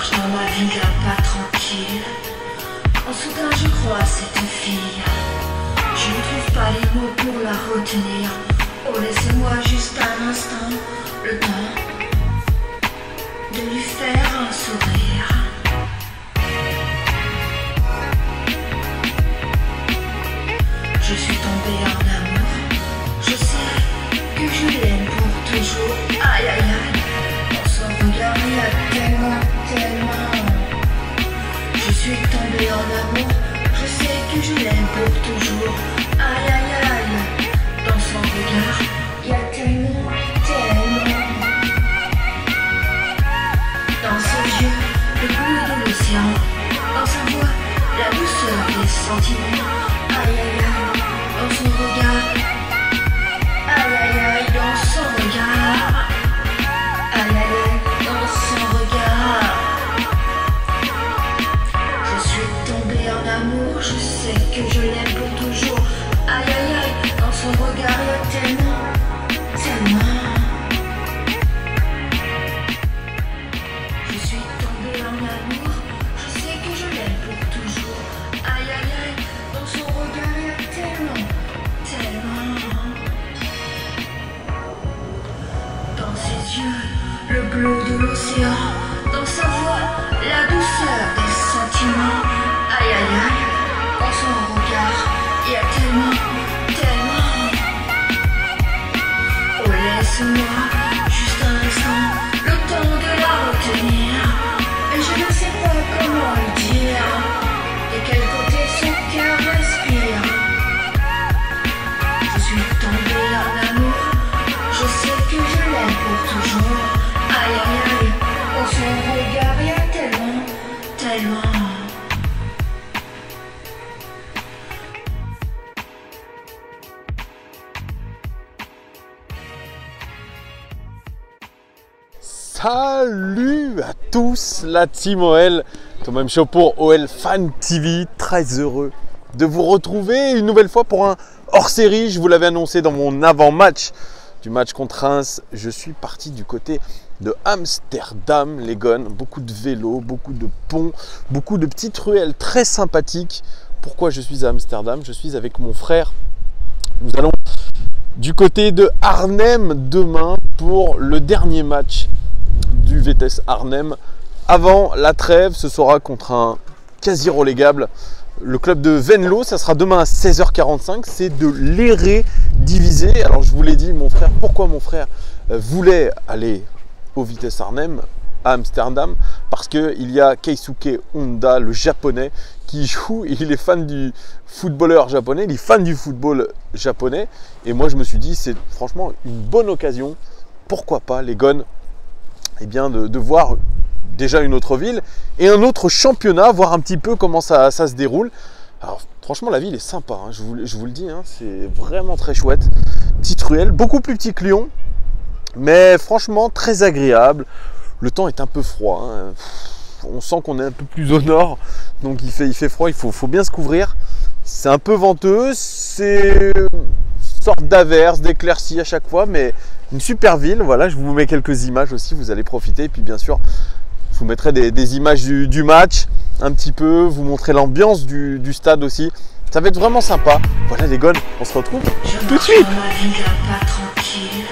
marche dans ma vie d'un pas tranquille. En soudain je crois à cette fille. Je ne trouve pas les mots pour la retenir. Oh laissez-moi juste un instant, le temps de lui faire un sourire. Je suis tombée en amour. Je sais que je l'aime pour toujours. Aïe aïe aïe. Dans son regard il y a tellement, tellement. Je suis tombée en amour. Je sais que je l'aime pour toujours. Aïe aïe aïe. Dans son regard il y a tellement, tellement. Dans ses yeux le bleu de l'océan. Dans sa voix la douceur des sentiments. Aïe aïe aïe. Dans son regard. Aïe aïe aïe. Dans son regard. Aïe aïe aïe. Dans son regard. Je suis tombée en amour. Je sais que je l'aime pour toujours. Aïe aïe aïe. Dans son regard il y a tellement, tellement. Je suis tombée en amour. Je sais que je l'aime pour toujours. Aïe aïe aïe. Dans son regard il y a tellement, tellement. Dans ses yeux le bleu de l'océan. Dans sa voix la douceur des sentiments. Aïe aïe aïe. Dans son regard il y a tellement, tellement. Oh laisse-moi juste un instant, le temps de la retenir. Et je ne sais pas comment le dire. De quel côté son cœur respire. Je suis tombée en amour. Je sais que je l'aime pour toujours. Aïe aïe aïe. Dans son regard il y a tellement, tellement. Salut à tous, la team OL, Thomas M. Show pour OL Fan TV, très heureux de vous retrouver une nouvelle fois pour un hors-série. Je vous l'avais annoncé dans mon avant-match du match contre Reims. Je suis parti du côté de Amsterdam, les Gones, beaucoup de vélos, beaucoup de ponts, beaucoup de petites ruelles très sympathiques. Pourquoi je suis à Amsterdam? Je suis avec mon frère. Nous allons du côté de Arnhem demain pour le dernier match du Vitesse Arnhem avant la trêve. Ce sera contre un quasi relégable, le club de Venlo. Ça sera demain à 16h45. C'est de l'Eredivisie. Alors je vous l'ai dit, mon frère, pourquoi mon frère voulait aller au Vitesse Arnhem à Amsterdam? Parce qu'il y a Keisuke Honda, le japonais, qui joue. Il est fan du footballeur japonais, il est fan du football japonais. Et moi je me suis dit, c'est franchement une bonne occasion, pourquoi pas les Gones, eh bien de voir déjà une autre ville et un autre championnat, voir un petit peu comment ça se déroule. Alors franchement la ville est sympa, hein, je vous le dis, hein, c'est vraiment très chouette. Petite ruelle, beaucoup plus petit que Lyon, mais franchement très agréable. Le temps est un peu froid, hein. On sent qu'on est un peu plus au nord, donc il fait froid, il faut bien se couvrir. C'est un peu venteux, c'est une sorte d'averse, d'éclaircie à chaque fois, mais une super ville. Voilà, je vous mets quelques images aussi, vous allez profiter. Et puis bien sûr, je vous mettrai des images du match, un petit peu, vous montrer l'ambiance du stade aussi. Ça va être vraiment sympa. Voilà les Gones, on se retrouve tout de suite. Je marche dans ma vie d'un pas tranquille.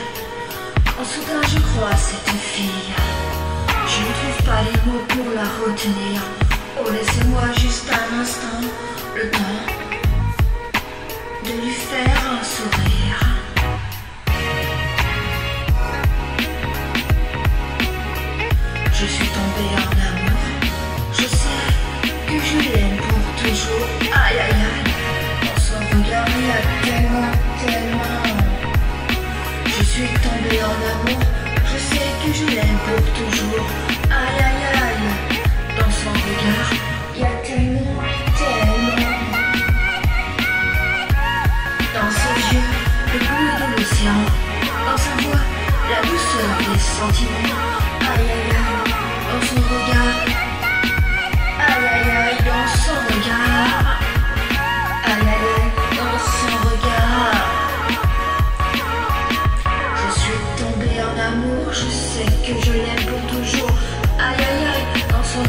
En soudain je crois à cette fille. Je ne trouve pas les mots pour la retenir. Oh laissez-moi juste un instant, le temps de lui faire un sourire. Je suis tombée en amour. Je sais que je l'aime pour toujours. Aïe aïe aïe. Dans son regard il y a tellement, tellement. Je suis tombée en amour. Je sais que je l'aime pour toujours. Aïe aïe aïe. Dans son regard il y a tellement, tellement. Dans ses yeux le bleu de l'océan. Dans sa voix la douceur des sentiments. Aïe aïe aïe. Dans son regard. Aïe aïe aïe. Dans son regard. Aïe aïe aïe. Dans son regard. Je suis tombée en amour. Je sais que je l'aime pour toujours. Aïe aïe aïe. Dans son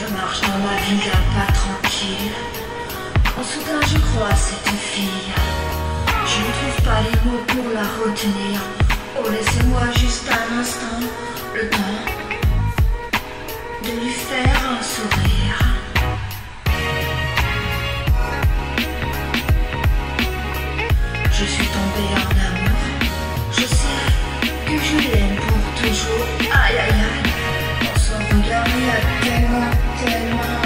Je marche dans ma ville pas tranquille. En soudain je crois cette fille. Je ne trouve pas les mots pour la retenir. Oh laissez-moi juste un instant, le temps de lui faire un sourire. Je suis tombée en amour. Je sais que je l'aime pour toujours. Aïe aïe aïe. Dans son regard il y a tellement, tellement.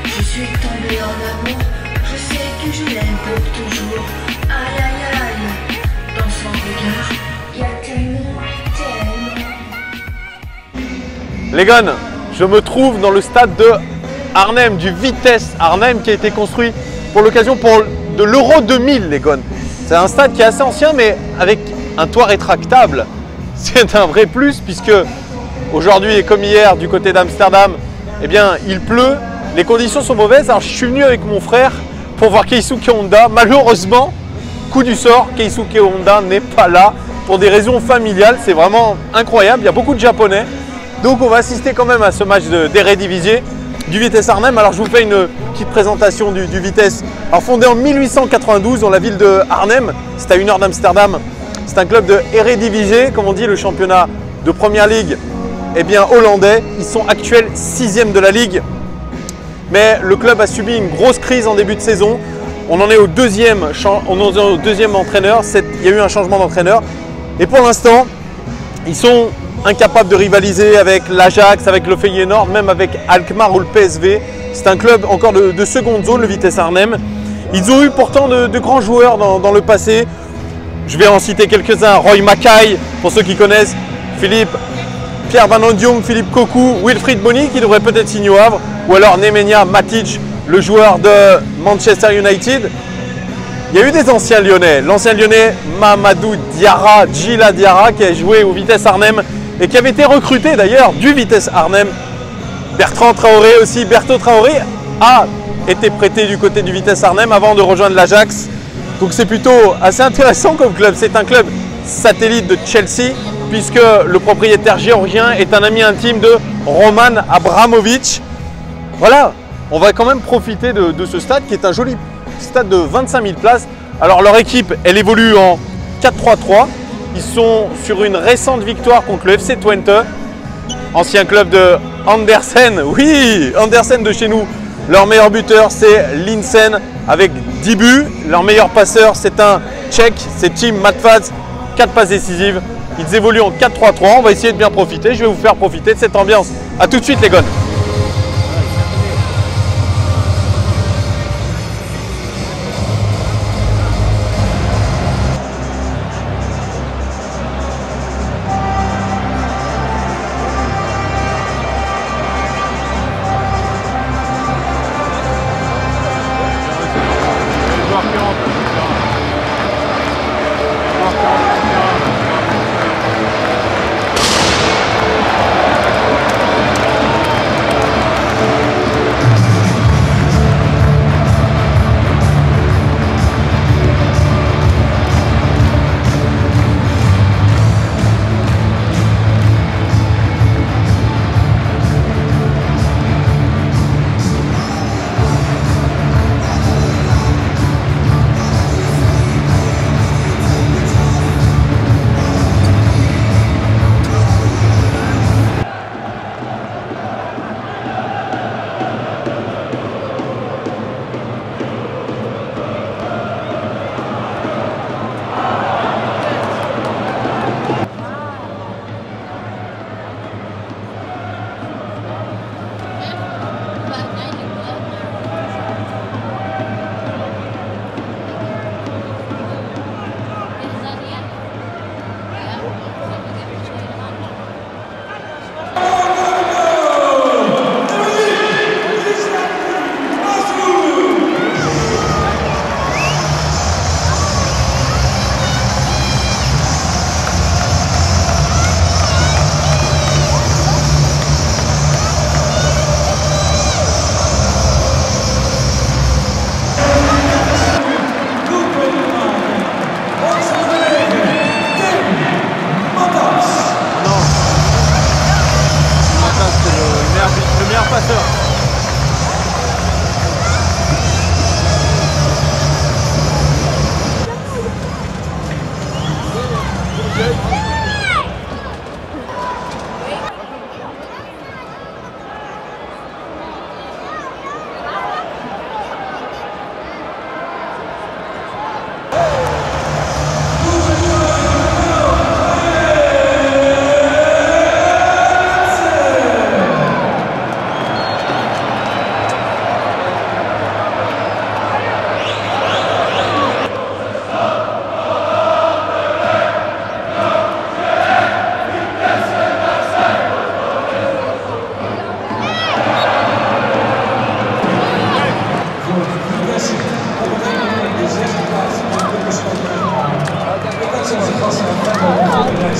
Je suis tombée en amour. Je sais que je l'aime pour toujours. Aïe aïe aïe. Dans son regard il y a tellement, tellement. Les gars, je me trouve dans le stade de Arnhem, du Vitesse Arnhem, qui a été construit pour l'occasion de l'Euro 2000, les gars. C'est un stade qui est assez ancien, mais avec un toit rétractable. C'est un vrai plus, puisque aujourd'hui et comme hier, du côté d'Amsterdam, eh bien, il pleut, les conditions sont mauvaises. Alors, je suis venu avec mon frère pour voir Keisuke Honda. Malheureusement, coup du sort, Keisuke Honda n'est pas là pour des raisons familiales. C'est vraiment incroyable. Il y a beaucoup de Japonais. Donc, on va assister quand même à ce match d'Eredivisie du Vitesse Arnhem. Alors, je vous fais une petite présentation du Vitesse. Alors, fondé en 1892 dans la ville de Arnhem, c'est à 1 heure d'Amsterdam. C'est un club de Eredivisie, comme on dit, le championnat de Première Ligue, eh bien, hollandais. Ils sont actuels 6e de la Ligue. Mais le club a subi une grosse crise en début de saison. On en est au deuxième entraîneur. Il y a eu un changement d'entraîneur. Et pour l'instant, ils sont incapables de rivaliser avec l'Ajax, avec le Feyenoord, même avec Alkmaar ou le PSV. C'est un club encore de seconde zone, le Vitesse Arnhem. Ils ont eu pourtant de grands joueurs dans le passé. Je vais en citer quelques-uns. Roy Mackay, pour ceux qui connaissent. Pierre Van Hooijdonk, Philippe Cocu, Wilfried Bony, qui devrait peut-être signer au Havre. Ou alors Nemanja Matic, le joueur de Manchester United. Il y a eu des anciens lyonnais. L'ancien lyonnais Mamadou Diarra, Djila Diarra, qui a joué au Vitesse Arnhem et qui avait été recruté d'ailleurs du Vitesse Arnhem. Bertrand Traoré aussi. Berto Traoré a été prêté du côté du Vitesse Arnhem avant de rejoindre l'Ajax. Donc c'est plutôt assez intéressant comme club. C'est un club satellite de Chelsea, puisque le propriétaire géorgien est un ami intime de Roman Abramovich. Voilà, on va quand même profiter de ce stade qui est un joli stade de 25 000 places. Alors leur équipe, elle évolue en 4-3-3. Ils sont sur une récente victoire contre le FC Twente, ancien club de Andersen. Oui, Andersen de chez nous. Leur meilleur buteur, c'est Linsen avec 10 buts. Leur meilleur passeur, c'est un Tchèque, c'est Tim Matfaz, 4 passes décisives. Ils évoluent en 4-3-3. On va essayer de bien profiter. Je vais vous faire profiter de cette ambiance. A tout de suite les gars.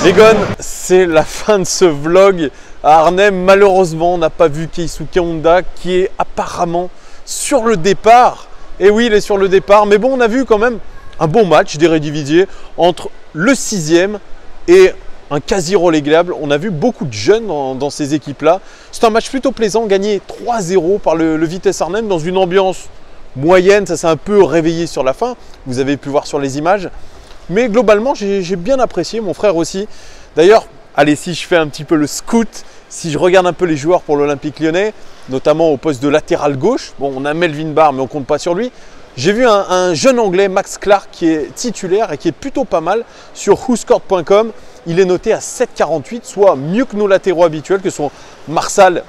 Les gones, c'est la fin de ce vlog à Arnhem. Malheureusement, on n'a pas vu Keisuke Honda qui est apparemment sur le départ. Et oui, il est sur le départ. Mais bon, on a vu quand même un bon match d'Eredivisie entre le 6e et un quasi relégable. On a vu beaucoup de jeunes dans ces équipes-là. C'est un match plutôt plaisant, gagné 3-0 par le Vitesse Arnhem dans une ambiance moyenne. Ça s'est un peu réveillé sur la fin. Vous avez pu voir sur les images. Mais globalement, j'ai bien apprécié, mon frère aussi. D'ailleurs, allez, si je fais un petit peu le scout, si je regarde un peu les joueurs pour l'Olympique Lyonnais, notamment au poste de latéral gauche, bon, on a Melvin Barr, mais on ne compte pas sur lui. J'ai vu un jeune Anglais, Max Clark, qui est titulaire et qui est plutôt pas mal sur whoscored.com. Il est noté à 7,48, soit mieux que nos latéraux habituels, que sont Marsal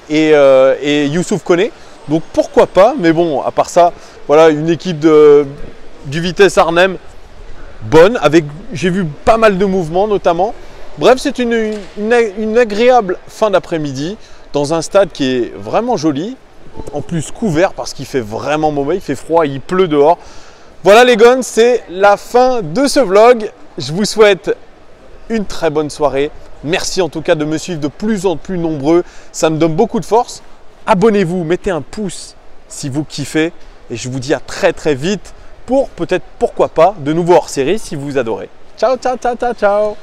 et Youssouf Koné. Donc pourquoi pas, mais bon, à part ça, voilà, une équipe du Vitesse Arnhem bonne, avec, j'ai vu pas mal de mouvements notamment. Bref, c'est une agréable fin d'après-midi dans un stade qui est vraiment joli, en plus couvert parce qu'il fait vraiment mauvais, il fait froid, il pleut dehors. Voilà les gones, c'est la fin de ce vlog. Je vous souhaite une très bonne soirée. Merci en tout cas de me suivre de plus en plus nombreux, ça me donne beaucoup de force. Abonnez-vous, mettez un pouce si vous kiffez et je vous dis à très très vite pour peut-être, pourquoi pas, de nouveaux hors-série si vous adorez. Ciao, ciao, ciao, ciao, ciao.